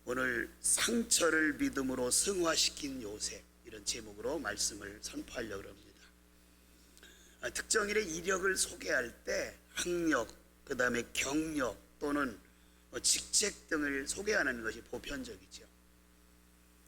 오늘 상처를 믿음으로 승화시킨 요셉, 이런 제목으로 말씀을 선포하려고 합니다. 특정인의 이력을 소개할 때 학력, 그 다음에 경력 또는 직책 등을 소개하는 것이 보편적이죠.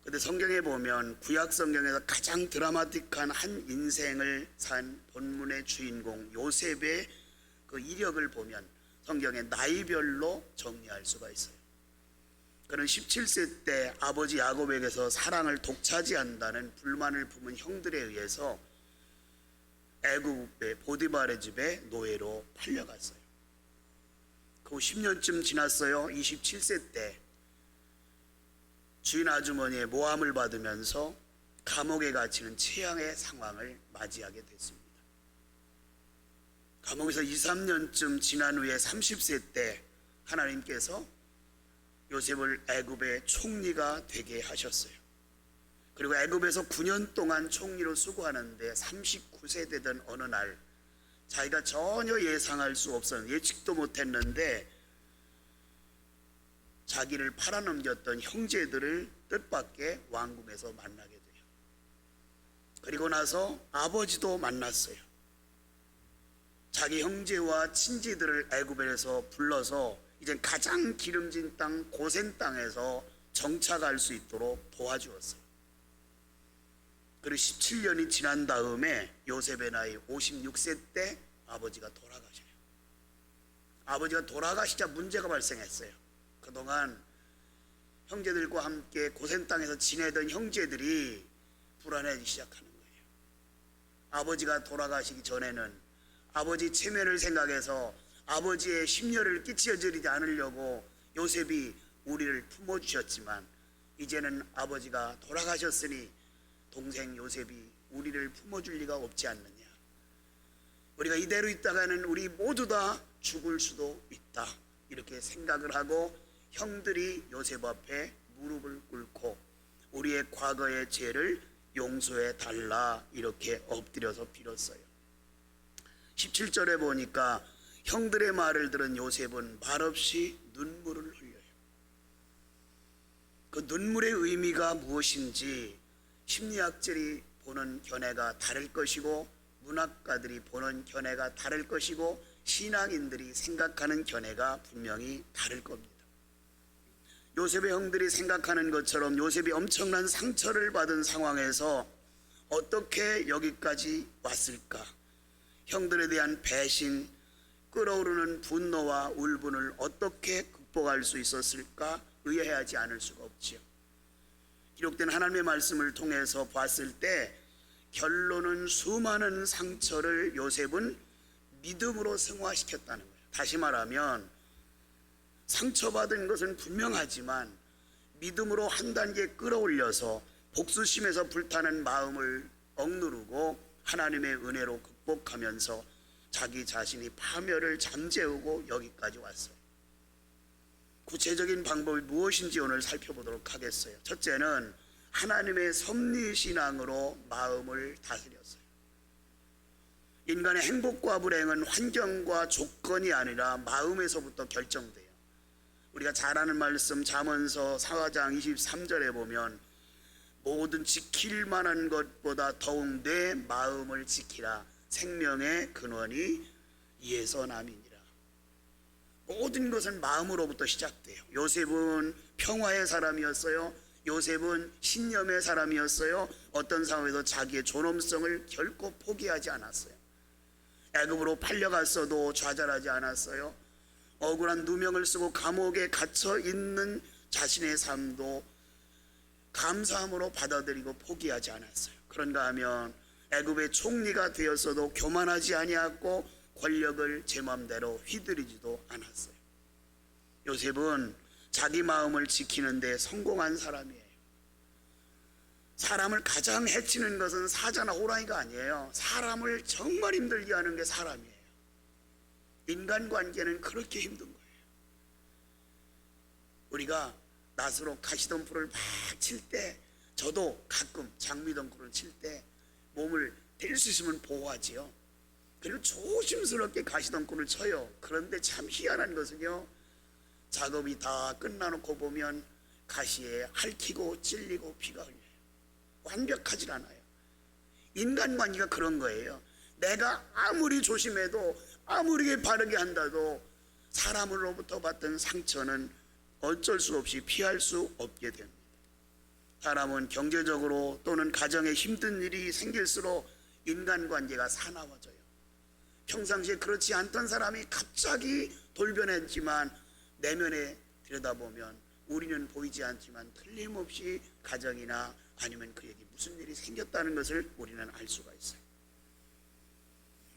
그런데 성경에 보면 구약 성경에서 가장 드라마틱한 한 인생을 산 본문의 주인공 요셉의 그 이력을 보면 성경의 나이별로 정리할 수가 있어요. 그는 17세 때 아버지 야곱에게서 사랑을 독차지한다는 불만을 품은 형들에 의해서 애굽의 보디발의 집에 노예로 팔려갔어요. 그 후 10년쯤 지났어요. 27세 때 주인 아주머니의 모함을 받으면서 감옥에 갇히는 최악의 상황을 맞이하게 됐습니다. 감옥에서 2, 3년쯤 지난 후에 30세 때 하나님께서 요셉을 애굽의 총리가 되게 하셨어요. 그리고 애굽에서 9년 동안 총리로 수고하는데 39세 되던 어느 날 자기가 전혀 예상할 수 없었는, 예측도 못했는데 자기를 팔아넘겼던 형제들을 뜻밖의 왕궁에서 만나게 돼요. 그리고 나서 아버지도 만났어요. 자기 형제와 친지들을 애굽에서 불러서 이제 가장 기름진 땅 고센 땅에서 정착할 수 있도록 도와주었어요. 그리고 17년이 지난 다음에 요셉의 나이 56세 때 아버지가 돌아가셔요. 아버지가 돌아가시자 문제가 발생했어요. 그동안 형제들과 함께 고센 땅에서 지내던 형제들이 불안해지기 시작하는 거예요. 아버지가 돌아가시기 전에는 아버지 체면을 생각해서 아버지의 심려를 끼쳐드리지 않으려고 요셉이 우리를 품어주셨지만 이제는 아버지가 돌아가셨으니 동생 요셉이 우리를 품어줄 리가 없지 않느냐. 우리가 이대로 있다가는 우리 모두 다 죽을 수도 있다. 이렇게 생각을 하고 형들이 요셉 앞에 무릎을 꿇고 우리의 과거의 죄를 용서해 달라 이렇게 엎드려서 빌었어요. 17절에 보니까 형들의 말을 들은 요셉은 말없이 눈물을 흘려요. 그 눈물의 의미가 무엇인지 심리학자들이 보는 견해가 다를 것이고 문학가들이 보는 견해가 다를 것이고 신앙인들이 생각하는 견해가 분명히 다를 겁니다. 요셉의 형들이 생각하는 것처럼 요셉이 엄청난 상처를 받은 상황에서 어떻게 여기까지 왔을까? 형들에 대한 배신, 끓어오르는 분노와 울분을 어떻게 극복할 수 있었을까? 의아해하지 않을 수가 없지요. 기록된 하나님의 말씀을 통해서 봤을 때 결론은 수많은 상처를 요셉은 믿음으로 승화시켰다는 거예요. 다시 말하면 상처받은 것은 분명하지만 믿음으로 한 단계 끌어올려서 복수심에서 불타는 마음을 억누르고 하나님의 은혜로 극복하면서 자기 자신이 파멸을 잠재우고 여기까지 왔어요. 구체적인 방법이 무엇인지 오늘 살펴보도록 하겠어요. 첫째는 하나님의 섭리신앙으로 마음을 다스렸어요. 인간의 행복과 불행은 환경과 조건이 아니라 마음에서부터 결정돼요. 우리가 잘 아는 말씀 잠언서 4장 23절에 보면 모든 지킬 만한 것보다 더욱 내 마음을 지키라. 생명의 근원이 이에서 남이니라. 모든 것은 마음으로부터 시작돼요. 요셉은 평화의 사람이었어요. 요셉은 신념의 사람이었어요. 어떤 상황에서 자기의 존엄성을 결코 포기하지 않았어요. 애굽으로 팔려갔어도 좌절하지 않았어요. 억울한 누명을 쓰고 감옥에 갇혀 있는 자신의 삶도 감사함으로 받아들이고 포기하지 않았어요. 그런가 하면 애굽의 총리가 되었어도 교만하지 아니하고 권력을 제 마음대로 휘두르지도 않았어요. 요셉은 자기 마음을 지키는 데 성공한 사람이에요. 사람을 가장 해치는 것은 사자나 호랑이가 아니에요. 사람을 정말 힘들게 하는 게 사람이에요. 인간관계는 그렇게 힘든 거예요. 우리가 낫으로 가시덤불을 막 칠 때, 저도 가끔 장미덩굴을 칠 때 몸을 댈 수 있으면 보호하지요. 그리고 조심스럽게 가시덤굴을 쳐요. 그런데 참 희한한 것은요, 작업이 다 끝나놓고 보면 가시에 핥히고 찔리고 피가 흘려요. 완벽하질 않아요. 인간관계가 그런 거예요. 내가 아무리 조심해도 아무리 바르게 한다도 사람으로부터 받던 상처는 어쩔 수 없이 피할 수 없게 됩니다. 사람은 경제적으로 또는 가정에 힘든 일이 생길수록 인간관계가 사나워져요. 평상시에 그렇지 않던 사람이 갑자기 돌변했지만 내면에 들여다보면 우리는 보이지 않지만 틀림없이 가정이나 아니면 그에게 무슨 일이 생겼다는 것을 우리는 알 수가 있어요.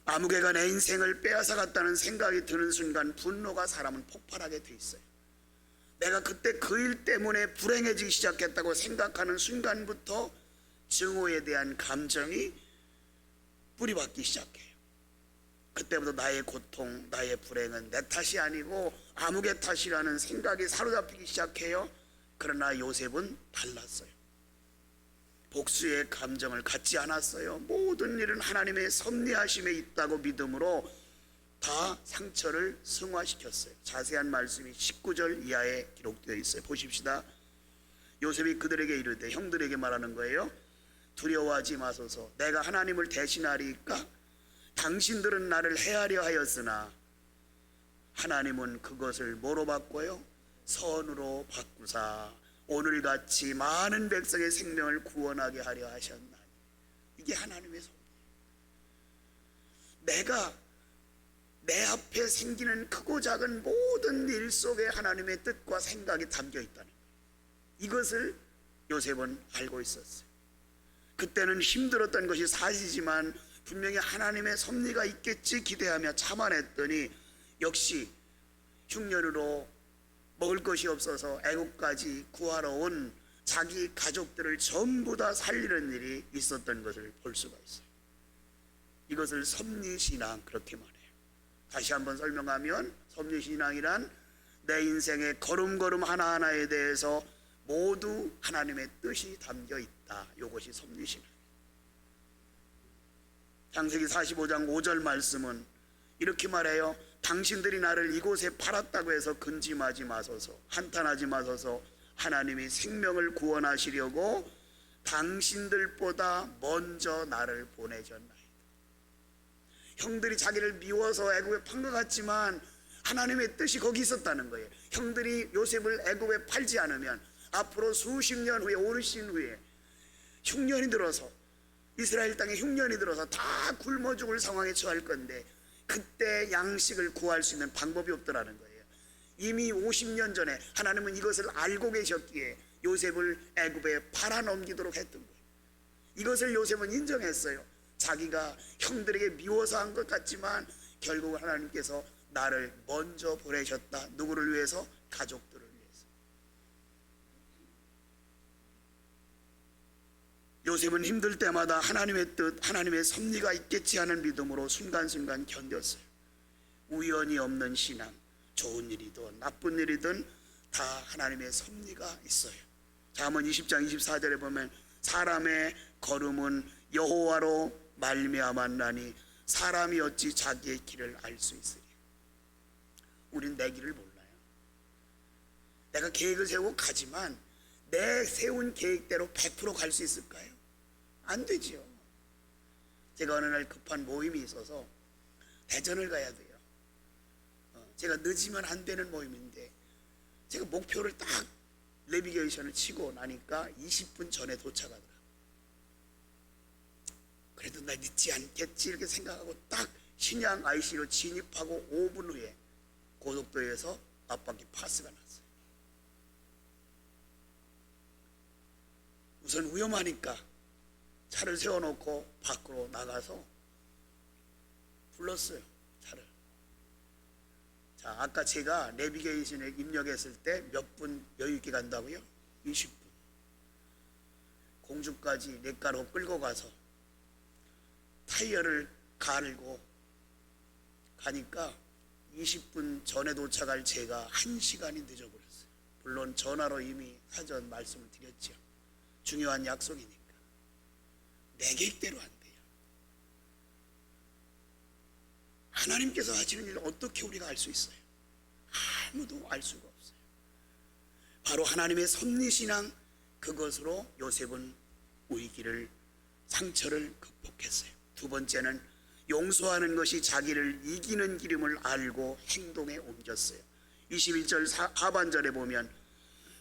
아무개가 내 인생을 빼앗아갔다는 생각이 드는 순간 분노가 사람은 폭발하게 돼 있어요. 내가 그때 그 일 때문에 불행해지기 시작했다고 생각하는 순간부터 증오에 대한 감정이 뿌리박기 시작해요. 그때부터 나의 고통, 나의 불행은 내 탓이 아니고 아무개 탓이라는 생각이 사로잡히기 시작해요. 그러나 요셉은 달랐어요. 복수의 감정을 갖지 않았어요. 모든 일은 하나님의 섭리하심에 있다고 믿음으로 다 상처를 승화시켰어요. 자세한 말씀이 19절 이하에 기록되어 있어요. 보십시다. 요셉이 그들에게 이르되, 형들에게 말하는 거예요. 두려워하지 마소서. 내가 하나님을 대신하리까? 당신들은 나를 해하려 하였으나 하나님은 그것을 뭐로 바꿔요? 선으로 바꾸사 오늘같이 많은 백성의 생명을 구원하게 하려 하셨나니. 이게 하나님의 섭리예요. 내가 내 앞에 생기는 크고 작은 모든 일 속에 하나님의 뜻과 생각이 담겨 있다는 거예요. 이것을 요셉은 알고 있었어요. 그때는 힘들었던 것이 사실이지만 분명히 하나님의 섭리가 있겠지 기대하며 참아냈더니 역시 흉년으로 먹을 것이 없어서 애국까지 구하러 온 자기 가족들을 전부 다 살리는 일이 있었던 것을 볼 수가 있어요. 이것을 섭리신앙 그렇게 말해요. 다시 한번 설명하면 섭리신앙이란 내 인생의 걸음걸음 하나하나에 대해서 모두 하나님의 뜻이 담겨 있다. 이것이 섭리신앙. 창세기 45장 5절 말씀은 이렇게 말해요. 당신들이 나를 이곳에 팔았다고 해서 근심하지 마소서, 한탄하지 마소서. 하나님이 생명을 구원하시려고 당신들보다 먼저 나를 보내셨나이다. 형들이 자기를 미워서 애굽에 판 것 같지만 하나님의 뜻이 거기 있었다는 거예요. 형들이 요셉을 애굽에 팔지 않으면 앞으로 수십 년 후에, 오르신 후에 흉년이 들어서, 이스라엘 땅에 흉년이 들어서 다 굶어 죽을 상황에 처할 건데 그때 양식을 구할 수 있는 방법이 없더라는 거예요. 이미 50년 전에 하나님은 이것을 알고 계셨기에 요셉을 애굽에 팔아넘기도록 했던 거예요. 이것을 요셉은 인정했어요. 자기가 형들에게 미워서 한 것 같지만 결국 하나님께서 나를 먼저 보내셨다. 누구를 위해서? 가족들을 위해서. 요셉은 힘들 때마다 하나님의 뜻, 하나님의 섭리가 있겠지 하는 믿음으로 순간순간 견뎠어요. 우연이 없는 신앙, 좋은 일이든 나쁜 일이든 다 하나님의 섭리가 있어요. 잠언 20장 24절에 보면 사람의 걸음은 여호와로 말미암았나니 사람이 어찌 자기의 길을 알 수 있으리. 우린 내 길을 몰라요. 내가 계획을 세우고 가지만 내 세운 계획대로 100% 갈 수 있을까요? 안 되지요. 제가 어느 날 급한 모임이 있어서 대전을 가야 돼요. 제가 늦으면 안 되는 모임인데 제가 목표를 딱 내비게이션을 치고 나니까 20분 전에 도착하더라고요. 그래도 나 늦지 않겠지 이렇게 생각하고 딱 신양 IC로 진입하고 5분 후에 고속도로에서 앞바퀴 파스가 났어요. 우선 위험하니까 차를 세워놓고 밖으로 나가서 불렀어요. 차를. 자, 아까 제가 내비게이션에 입력했을 때 몇 분 여유있게 간다고요? 20분. 공주까지 냇가로 끌고 가서 타이어를 갈고 가니까 20분 전에 도착할 제가 1시간이 늦어버렸어요. 물론 전화로 이미 사전 말씀을 드렸죠. 중요한 약속이니까. 내 계획대로 안 돼요. 하나님께서 하시는 일을 어떻게 우리가 알 수 있어요? 아무도 알 수가 없어요. 바로 하나님의 섭리신앙, 그것으로 요셉은 위기를, 상처를 극복했어요. 두 번째는 용서하는 것이 자기를 이기는 기름을 알고 행동에 옮겼어요. 21절 하반절에 보면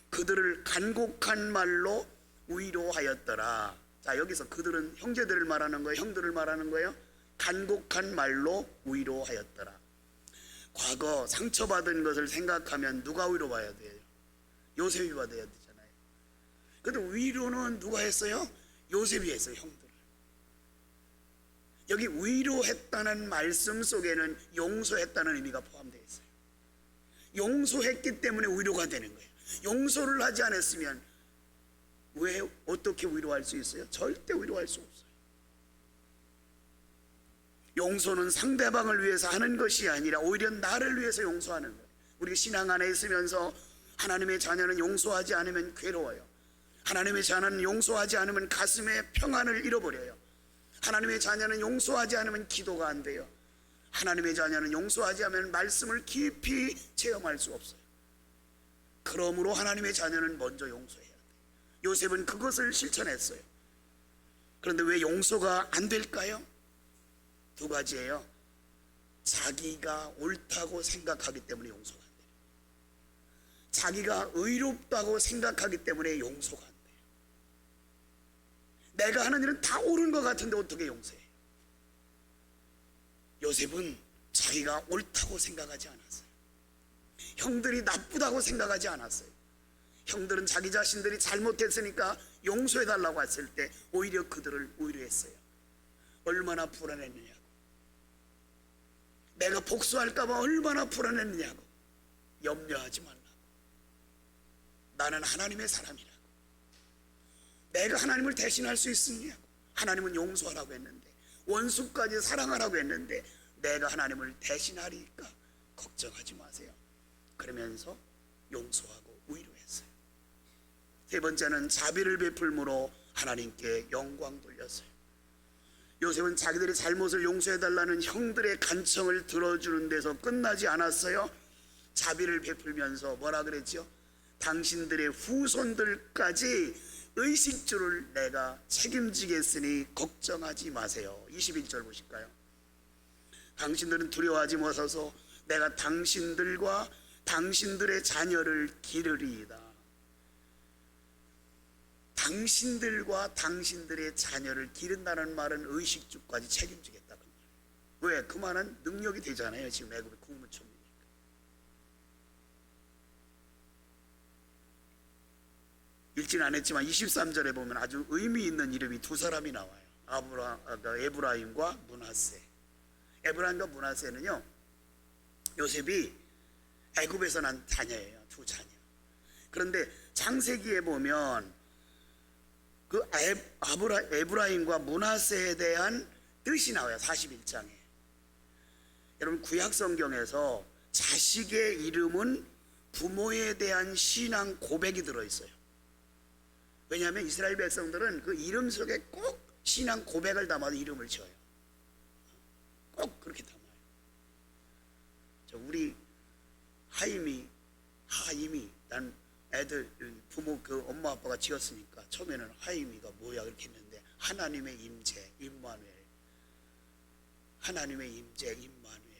그들을 간곡한 말로 위로하였더라. 자, 여기서 그들은 형제들을 말하는 거예요? 형들을 말하는 거예요? 간곡한 말로 위로하였더라. 과거 상처받은 것을 생각하면 누가 위로받아야 돼요? 요셉이 받아야 되잖아요. 근데 위로는 누가 했어요? 요셉이 했어요. 형들을. 여기 위로했다는 말씀 속에는 용서했다는 의미가 포함되어 있어요. 용서했기 때문에 위로가 되는 거예요. 용서를 하지 않았으면 왜, 어떻게 위로할 수 있어요? 절대 위로할 수 없어요. 용서는 상대방을 위해서 하는 것이 아니라 오히려 나를 위해서 용서하는 거예요. 우리가 신앙 안에 있으면서 하나님의 자녀는 용서하지 않으면 괴로워요. 하나님의 자녀는 용서하지 않으면 가슴에 평안을 잃어버려요. 하나님의 자녀는 용서하지 않으면 기도가 안 돼요. 하나님의 자녀는 용서하지 않으면 말씀을 깊이 체험할 수 없어요. 그러므로 하나님의 자녀는 먼저 용서해야 돼요. 요셉은 그것을 실천했어요. 그런데 왜 용서가 안 될까요? 두 가지예요. 자기가 옳다고 생각하기 때문에 용서가 안 돼요. 자기가 의롭다고 생각하기 때문에 용서가 안 돼요. 내가 하는 일은 다 옳은 것 같은데 어떻게 용서해요? 요셉은 자기가 옳다고 생각하지 않았어요. 형들이 나쁘다고 생각하지 않았어요. 형들은 자기 자신들이 잘못했으니까 용서해달라고 했을 때 오히려 그들을 위로했어요. 얼마나 불안했느냐고. 내가 복수할까봐 얼마나 불안했느냐고. 염려하지 말라고. 나는 하나님의 사람이라고. 내가 하나님을 대신할 수 있느냐고. 하나님은 용서하라고 했는데, 원수까지 사랑하라고 했는데 내가 하나님을 대신하리니까 걱정하지 마세요. 그러면서 용서하고 위로했어요. 세 번째는 자비를 베풀므로 하나님께 영광 돌렸어요. 요셉은 자기들의 잘못을 용서해달라는 형들의 간청을 들어주는 데서 끝나지 않았어요. 자비를 베풀면서 뭐라 그랬죠? 당신들의 후손들까지 의식주를 내가 책임지겠으니 걱정하지 마세요. 21절 보실까요? 당신들은 두려워하지 마소서. 내가 당신들과 당신들의 자녀를 기르리이다. 당신들과 당신들의 자녀를 기른다는 말은 의식주까지 책임지겠다 그 말. 왜? 그 말은 능력이 되잖아요. 지금 애굽의 국무총리니까. 읽진 않았지만 23절에 보면 아주 의미 있는 이름이 두 사람이 나와요. 에브라임과 므낫세. 에브라임과 므낫세는요, 요셉이 애굽에서 난 자녀예요. 두 자녀. 그런데 창세기에 보면 그 에브라임과 므낫세에 대한 뜻이 나와요. 41장에. 여러분, 구약 성경에서 자식의 이름은 부모에 대한 신앙 고백이 들어있어요. 왜냐하면 이스라엘 백성들은 그 이름 속에 꼭 신앙 고백을 담아서 이름을 지어요. 꼭 그렇게 담아요. 우리 하임이 난 애들 부모 그 엄마 아빠가 지었으니까 처음에는 하임이가 뭐야 그렇게 했는데 하나님의 임재 임마누엘, 하나님의 임재 임마누엘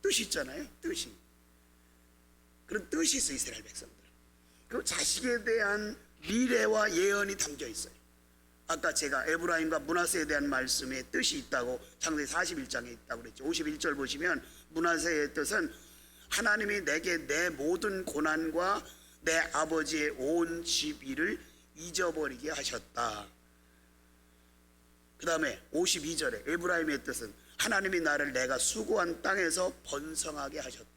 뜻이 있잖아요. 뜻이 그런 뜻이 있어요. 이스라엘 백성들 그 자식에 대한 미래와 예언이 담겨 있어요. 아까 제가 에브라임과 므낫세에 대한 말씀에 뜻이 있다고 창세기 41장에 있다고 그랬죠. 51절 보시면 므낫세의 뜻은 하나님이 내게 내 모든 고난과 내 아버지의 온 집일을 잊어버리게 하셨다. 그 다음에 52절에 에브라임의 뜻은 하나님이 나를 내가 수고한 땅에서 번성하게 하셨다.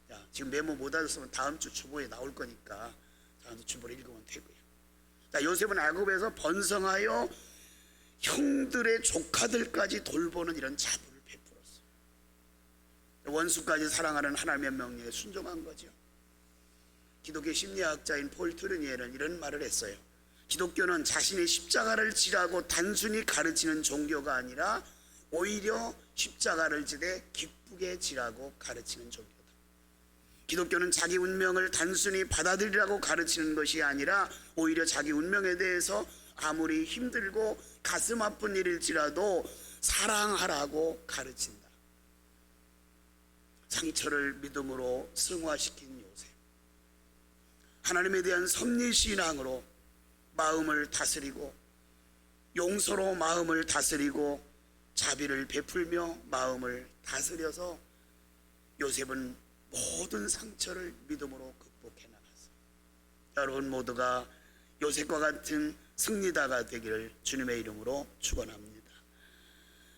자, 지금 메모 못 하셨으면 다음 주 주보에 나올 거니까 다음 주 주보를 읽으면 되고요. 자, 요셉은 애굽에서 번성하여 형들의 조카들까지 돌보는 이런 자부를 베풀었어요. 원수까지 사랑하는 하나님의 명령에 순종한 거죠. 기독교 심리학자인 폴 트루니에는 이런 말을 했어요. 기독교는 자신의 십자가를 지라고 단순히 가르치는 종교가 아니라 오히려 십자가를 지되 기쁘게 지라고 가르치는 종교다. 기독교는 자기 운명을 단순히 받아들이라고 가르치는 것이 아니라 오히려 자기 운명에 대해서 아무리 힘들고 가슴 아픈 일일지라도 사랑하라고 가르친다. 상처를 믿음으로 승화시킨 요셉, 하나님에 대한 섭리신앙으로 마음을 다스리고 용서로 마음을 다스리고 자비를 베풀며 마음을 다스려서 요셉은 모든 상처를 믿음으로 극복해 나갔어요. 여러분 모두가 요셉과 같은 승리자가 되기를 주님의 이름으로 축원합니다.